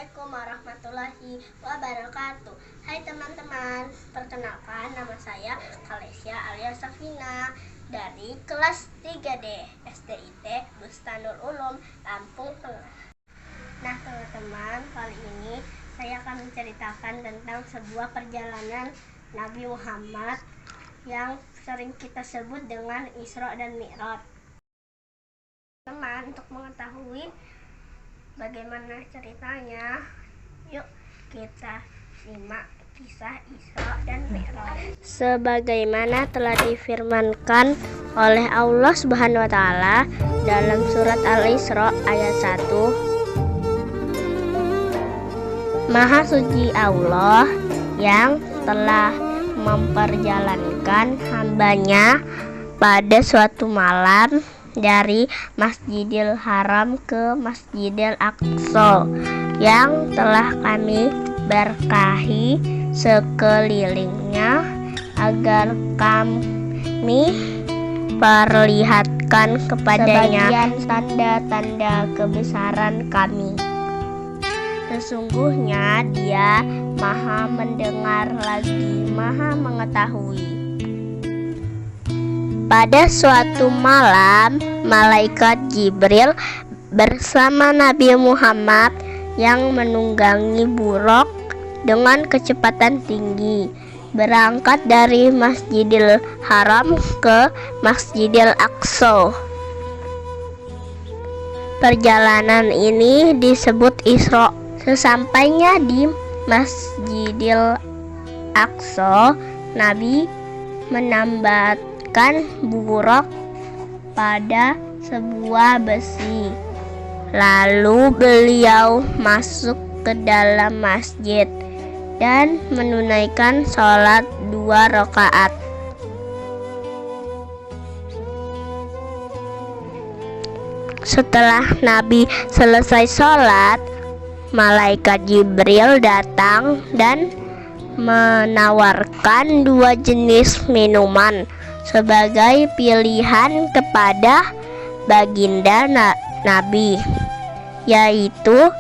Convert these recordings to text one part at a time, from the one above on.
Assalamualaikum warahmatullahi wabarakatuh. Hai teman-teman, perkenalkan nama saya Kalesia alias Safina dari kelas 3D SDIT Bustanul Ulum, Lampung Tengah. Nah teman-teman, kali ini saya akan menceritakan tentang sebuah perjalanan Nabi Muhammad yang sering kita sebut dengan Isra dan Mi'raj. Teman, untuk mengetahui bagaimana ceritanya, yuk kita simak kisah Isra dan Mi'raj. Sebagaimana telah difirmankan oleh Allah Subhanahu wa taala dalam surat Al-Isra ayat 1. Maha suci Allah yang telah memperjalankan hambanya pada suatu malam dari Masjidil Haram ke Masjidil Aqsa yang telah kami berkahi sekelilingnya agar kami perlihatkan kepadanya tanda-tanda kebesaran kami. Sesungguhnya Dia Maha mendengar lagi Maha mengetahui. Pada suatu malam, malaikat Jibril bersama Nabi Muhammad yang menunggangi buruk dengan kecepatan tinggi berangkat dari Masjidil Haram ke Masjidil Aqsa. Perjalanan ini disebut Isra. Sesampainya di Masjidil Aqsa, Nabi menambatkan buruk pada sebuah besi. Lalu beliau masuk ke dalam masjid dan menunaikan sholat 2 rakaat. Setelah Nabi selesai sholat, malaikat Jibril datang dan menawarkan 2 jenis minuman sebagai pilihan kepada baginda Nabi, yaitu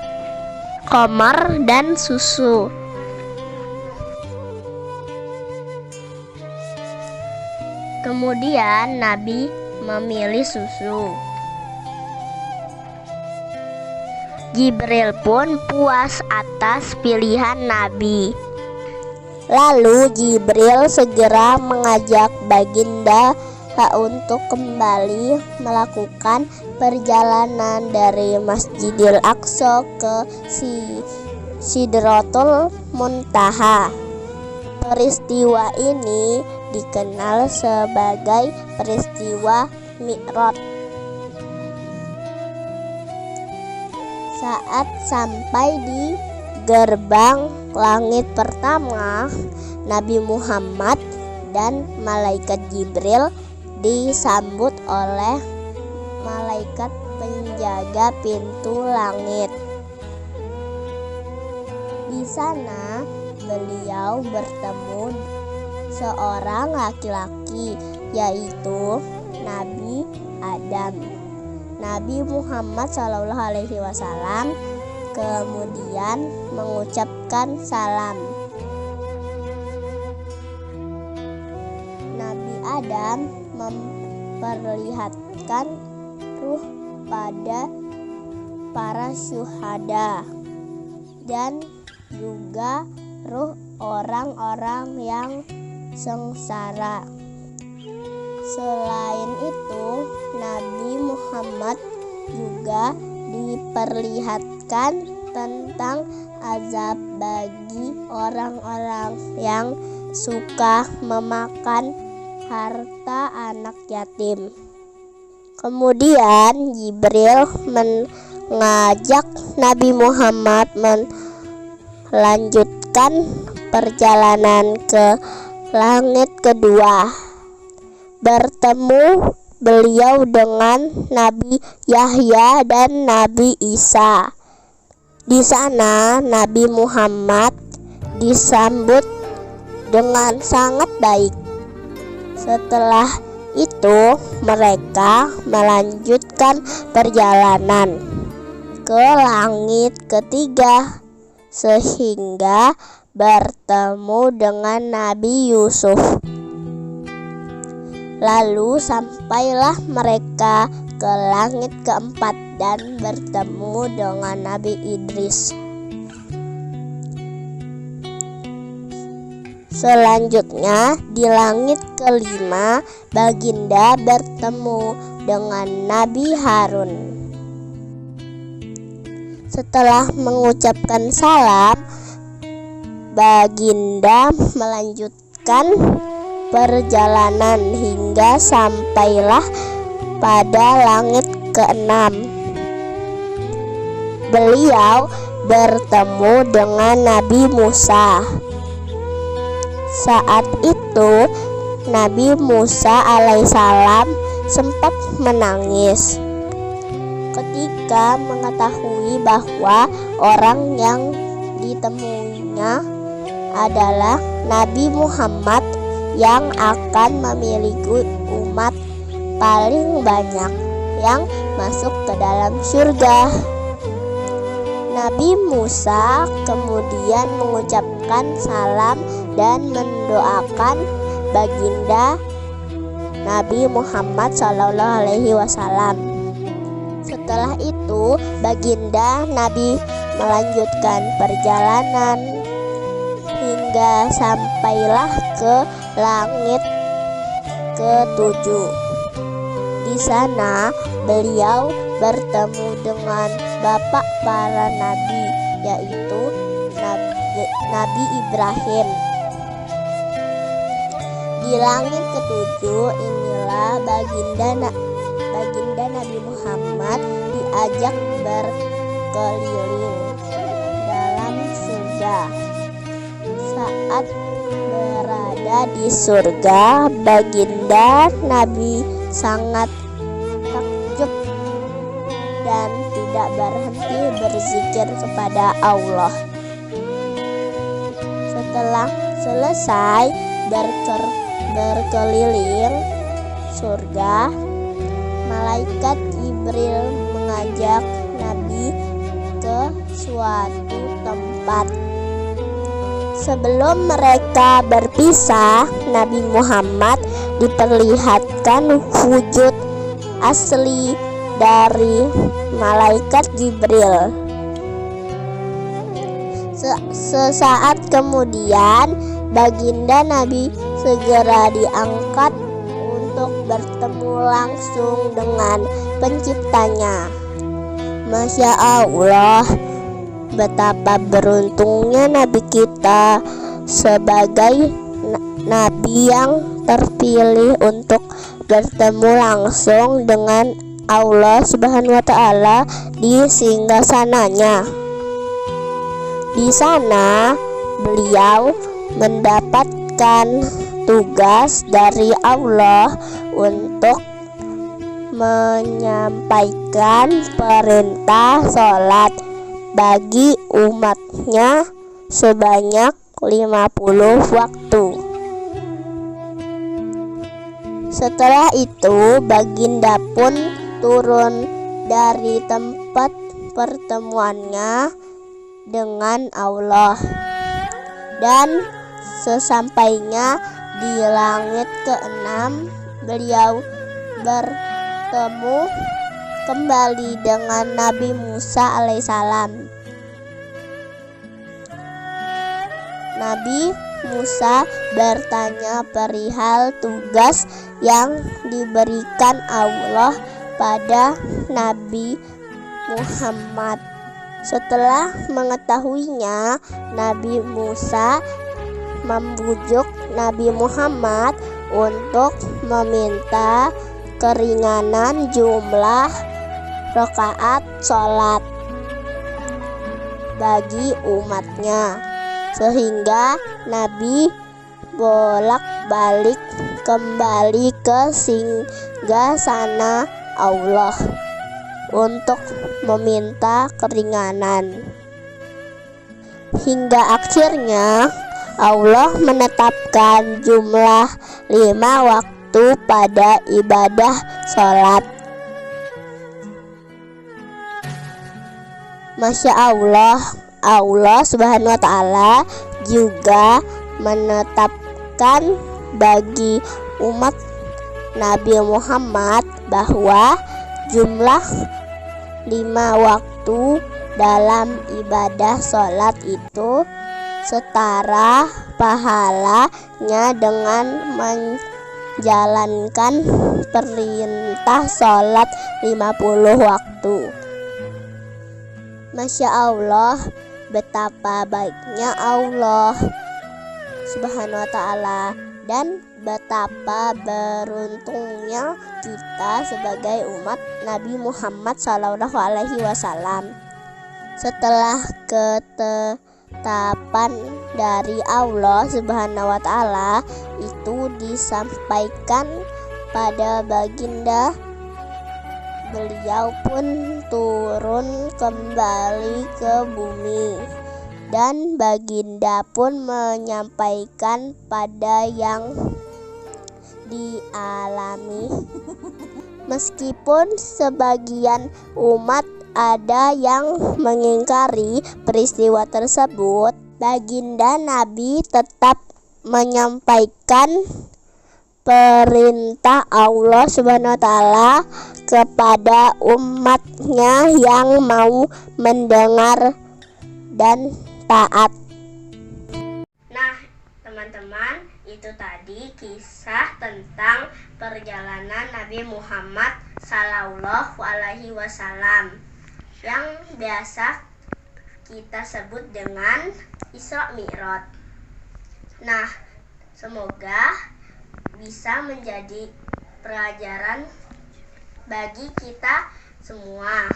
khamar dan susu. Kemudian Nabi memilih susu. Jibril pun puas atas pilihan Nabi. Lalu Jibril segera mengajak baginda untuk kembali melakukan perjalanan dari Masjidil Aqsa ke Sidratul Muntaha. Peristiwa ini dikenal sebagai peristiwa Mi'raj. Saat sampai di gerbang langit pertama, Nabi Muhammad dan malaikat Jibril disambut oleh malaikat penjaga pintu langit. Di sana beliau bertemu seorang laki-laki, yaitu Nabi Adam. Nabi Muhammad SAW kemudian mengucapkan salam. Nabi Adam memperlihatkan ruh pada para syuhada dan juga ruh orang-orang yang sengsara. Selain itu, Nabi Muhammad juga diperlihatkan tentang azab bagi orang-orang yang suka memakan harta anak yatim. Kemudian Jibril mengajak Nabi Muhammad melanjutkan perjalanan ke langit kedua. Bertemu beliau dengan Nabi Yahya dan Nabi Isa. Di sana Nabi Muhammad disambut dengan sangat baik. Setelah itu mereka melanjutkan perjalanan ke langit ketiga sehingga bertemu dengan Nabi Yusuf. Lalu sampailah mereka ke langit keempat dan bertemu dengan Nabi Idris. Selanjutnya di langit kelima, Baginda bertemu dengan Nabi Harun. Setelah mengucapkan salam, Baginda melanjutkan perjalanan hingga sampailah pada langit keenam. Beliau bertemu dengan Nabi Musa. Saat itu Nabi Musa alaihissalam sempat menangis ketika mengetahui bahwa orang yang ditemuinya adalah Nabi Muhammad yang akan memiliki umat paling banyak yang masuk ke dalam surga. Nabi Musa kemudian mengucapkan salam dan mendoakan Baginda Nabi Muhammad SAW. Setelah itu Baginda Nabi melanjutkan perjalanan hingga sampailah ke langit ke-7. Di sana beliau bertemu dengan bapak para nabi, yaitu Nabi Ibrahim. Di langit ke-7 inilah Baginda Nabi Muhammad diajak berkeliling dalam surga. Saat berada di surga, Baginda Nabi sangat takjub dan tidak berhenti berzikir kepada Allah. Setelah selesai berkeliling surga, malaikat Jibril mengajak Nabi ke suatu tempat. Sebelum mereka berpisah, Nabi Muhammad diperlihatkan wujud asli dari malaikat Jibril. Sesaat kemudian Baginda Nabi segera diangkat untuk bertemu langsung dengan penciptanya. Masya Allah, betapa beruntungnya Nabi kita sebagai Nabi yang terpilih untuk bertemu langsung dengan Allah Subhanahu wa Ta'ala di singgasananya. Di sana beliau mendapatkan tugas dari Allah untuk menyampaikan perintah sholat bagi umatnya sebanyak 50 waktu. Setelah itu Baginda pun turun dari tempat pertemuannya dengan Allah, dan sesampainya di langit ke-6 beliau bertemu kembali dengan Nabi Musa alaihissalam. Nabi Musa bertanya perihal tugas yang diberikan Allah pada Nabi Muhammad. Setelah mengetahuinya, Nabi Musa membujuk Nabi Muhammad untuk meminta keringanan jumlah rakaat sholat bagi umatnya, sehingga Nabi bolak-balik kembali ke singgasana Allah untuk meminta keringanan. Hingga akhirnya Allah menetapkan jumlah 5 waktu pada ibadah sholat. Masya Allah, Allah Subhanahu wa taala juga menetapkan bagi umat Nabi Muhammad bahwa jumlah 5 waktu dalam ibadah sholat itu setara pahalanya dengan menjalankan perintah sholat 50 waktu. Masya Allah, betapa baiknya Allah Subhanahu wa ta'ala, dan betapa beruntungnya kita sebagai umat Nabi Muhammad SAW. Setelah ketetapan dari Allah Subhanahu wa ta'ala itu disampaikan pada baginda, beliau pun turun kembali ke bumi, dan baginda pun menyampaikan pada yang dialami. Meskipun sebagian umat ada yang mengingkari peristiwa tersebut, baginda Nabi tetap menyampaikan perintah Allah Subhanahu wa taala kepada umatnya yang mau mendengar dan taat. Nah, teman-teman, itu tadi kisah tentang perjalanan Nabi Muhammad Sallallahu Alaihi Wasallam yang biasa kita sebut dengan Isra Mi'raj. Nah, semoga bisa menjadi pelajaran bagi kita semua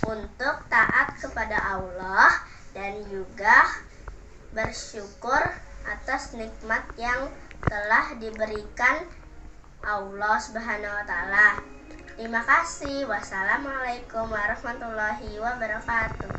untuk taat kepada Allah dan juga bersyukur atas nikmat yang telah diberikan Allah Subhanahu wa taala. Terima kasih. Wassalamualaikum warahmatullahi wabarakatuh.